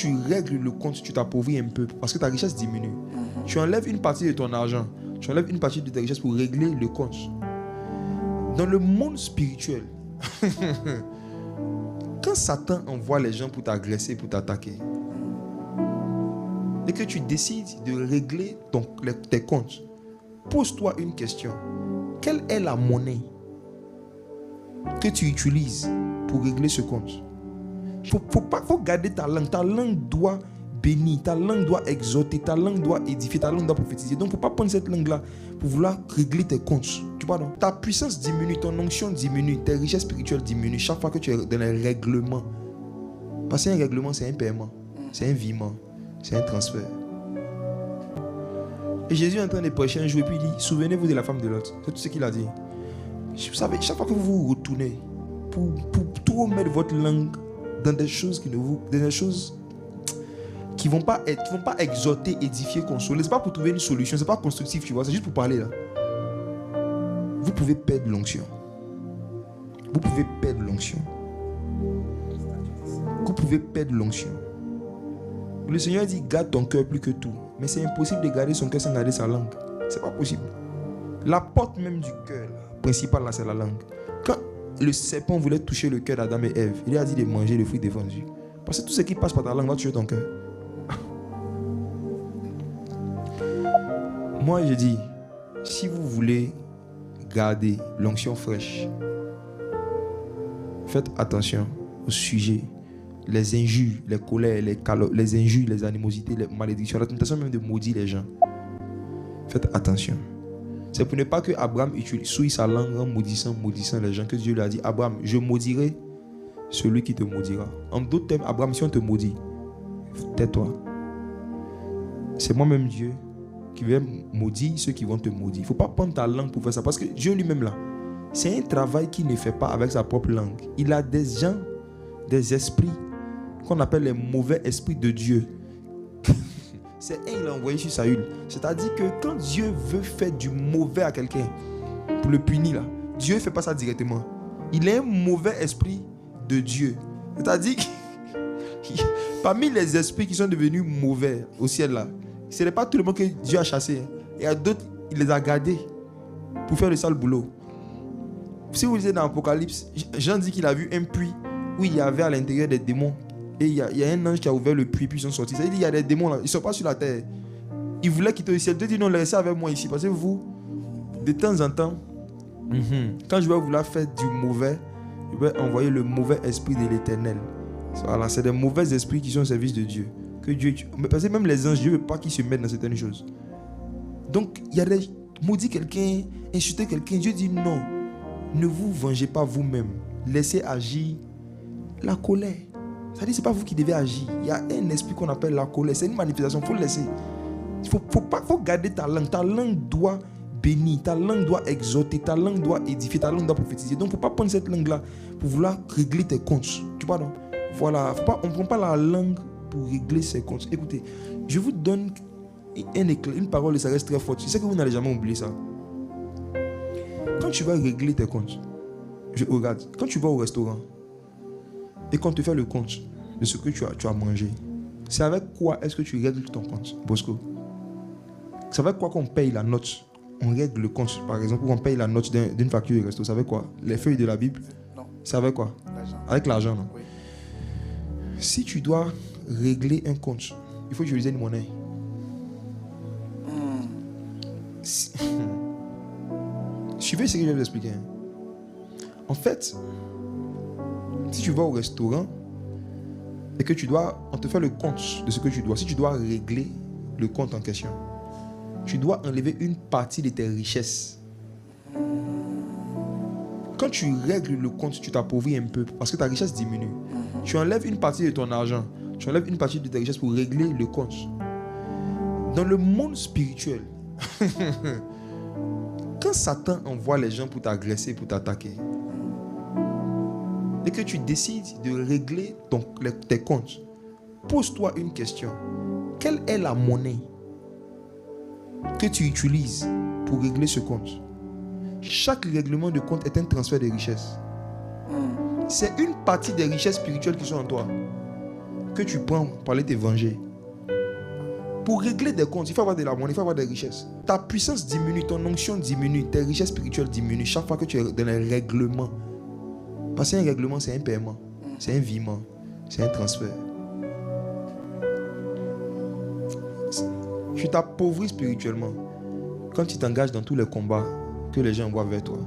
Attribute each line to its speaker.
Speaker 1: tu règles le compte, tu t'appauvris un peu parce que ta richesse diminue. Tu enlèves une partie de ton argent, tu enlèves une partie de ta richesse pour régler le compte. Dans le monde spirituel, quand Satan envoie les gens pour t'agresser, pour t'attaquer, et que tu décides de régler tes comptes, pose-toi une question. Quelle est la monnaie que tu utilises pour régler ce compte? Faut garder ta langue. Ta langue doit bénir, ta langue doit exhorter, ta langue doit édifier, ta langue doit prophétiser. Donc, il ne faut pas prendre cette langue-là pour vouloir régler tes comptes. Tu vois, non? Ta puissance diminue, ton onction diminue, tes richesses spirituelles diminuent chaque fois que tu es dans un règlement. Parce qu'un règlement, c'est un paiement, c'est un virement, c'est un transfert. Et Jésus est en train de prêcher un jour et puis il dit, souvenez-vous de la femme de Lot. C'est tout ce qu'il a dit. Vous savez, chaque fois que vous vous retournez pour trop mettre votre langue dans des choses qui ne vont pas exhorter, édifier, consoler. C'est pas pour trouver une solution, c'est pas constructif, tu vois, c'est juste pour parler là. Vous pouvez perdre l'onction. Vous pouvez perdre l'onction. Vous pouvez perdre l'onction. Le Seigneur dit garde ton cœur plus que tout. Mais c'est impossible de garder son cœur sans garder sa langue. C'est pas possible. La porte même du cœur principale là, c'est la langue. Quand le serpent voulait toucher le cœur d'Adam et Ève, il a dit de manger le fruit défendu. Parce que tout ce qui passe par ta langue va toucher ton cœur. Moi je dis, si vous voulez garder l'onction fraîche, faites attention au sujet. Les injures, les colères, les injures, les animosités, les malédictions, la tentation même de maudire les gens. Faites attention. C'est pour ne pas que Abraham souille sa langue en maudissant les gens que Dieu lui a dit, Abraham, je maudirai celui qui te maudira. En d'autres termes, Abraham, si on te maudit, tais-toi. C'est moi-même Dieu qui vais maudire ceux qui vont te maudire. Il ne faut pas prendre ta langue pour faire ça. Parce que Dieu lui-même là, c'est un travail qu'il ne fait pas avec sa propre langue. Il a des gens, des esprits qu'on appelle les mauvais esprits de Dieu. C'est un qu'il a envoyé sur Saül. C'est-à-dire que quand Dieu veut faire du mauvais à quelqu'un pour le punir là, Dieu ne fait pas ça directement. Il est un mauvais esprit de Dieu. C'est-à-dire que parmi les esprits qui sont devenus mauvais au ciel là, ce n'est pas tout le monde que Dieu a chassé. Il y a d'autres, il les a gardés pour faire le sale boulot. Si vous lisez dans l'Apocalypse, Jean dit qu'il a vu un puits où il y avait à l'intérieur des démons. Et il y a un ange qui a ouvert le puits, puis ils sont sortis. Ça veut dire qu'il y a des démons là, ils ne sont pas sur la terre. Ils voulaient quitter le ciel. Dieu dit non, restez avec moi ici. Parce que vous, de temps en temps, quand je vais vouloir faire du mauvais, je vais envoyer le mauvais esprit de l'Éternel. Voilà, c'est des mauvais esprits qui sont au service de Dieu. Que Dieu, parce que même les anges, Dieu ne veut pas qu'ils se mettent dans certaines choses. Donc, il y a des maudire quelqu'un, insulter quelqu'un. Dieu dit non, ne vous vengez pas vous-même. Laissez agir la colère. C'est-à-dire que ce n'est pas vous qui devez agir. Il y a un esprit qu'on appelle la colère. C'est une manifestation, il faut le laisser. Il faut garder ta langue. Ta langue doit bénir, ta langue doit exhorter, ta langue doit édifier, ta langue doit prophétiser. Donc, il ne faut pas prendre cette langue-là pour vouloir régler tes comptes. Tu vois, non? Voilà, on ne prend pas la langue pour régler ses comptes. Écoutez, je vous donne une parole et ça reste très forte. Je sais que vous n'allez jamais oublier ça. Quand tu vas régler tes comptes, regarde, quand tu vas au restaurant, et qu'on te fait le compte de ce que tu as mangé, c'est avec quoi est-ce que tu règles ton compte, Bosco? C'est avec quoi qu'on paye la note? On règle le compte, par exemple, ou on paye la note d'une facture de resto. C'est avec quoi? Les feuilles de la Bible?
Speaker 2: Non.
Speaker 1: C'est avec quoi?
Speaker 2: L'argent.
Speaker 1: Avec l'argent, non?
Speaker 2: Oui.
Speaker 1: Si tu dois régler un compte, il faut utiliser une monnaie. Suivez ce que je vais vous expliquer. En fait, si tu vas au restaurant et que on te fait le compte de ce que tu dois, si tu dois régler le compte en question, tu dois enlever une partie de tes richesses. Quand tu règles le compte, tu t'appauvris un peu parce que ta richesse diminue. Tu enlèves une partie de ton argent, tu enlèves une partie de tes richesses pour régler le compte. Dans le monde spirituel, quand Satan envoie les gens pour t'agresser, pour t'attaquer, et que tu décides de régler tes comptes, pose-toi une question. Quelle est la monnaie que tu utilises pour régler ce compte? Chaque règlement de compte est un transfert de richesse. C'est une partie des richesses spirituelles qui sont en toi. que tu prends pour aller te venger. Pour régler des comptes, il faut avoir de la monnaie, il faut avoir des richesses. Ta puissance diminue, ton onction diminue, tes richesses spirituelles diminuent chaque fois que tu es dans un règlement. Parce qu'un règlement, c'est un paiement, c'est un virement, c'est un transfert. Tu t'appauvris spirituellement quand tu t'engages dans tous les combats que les gens voient vers toi.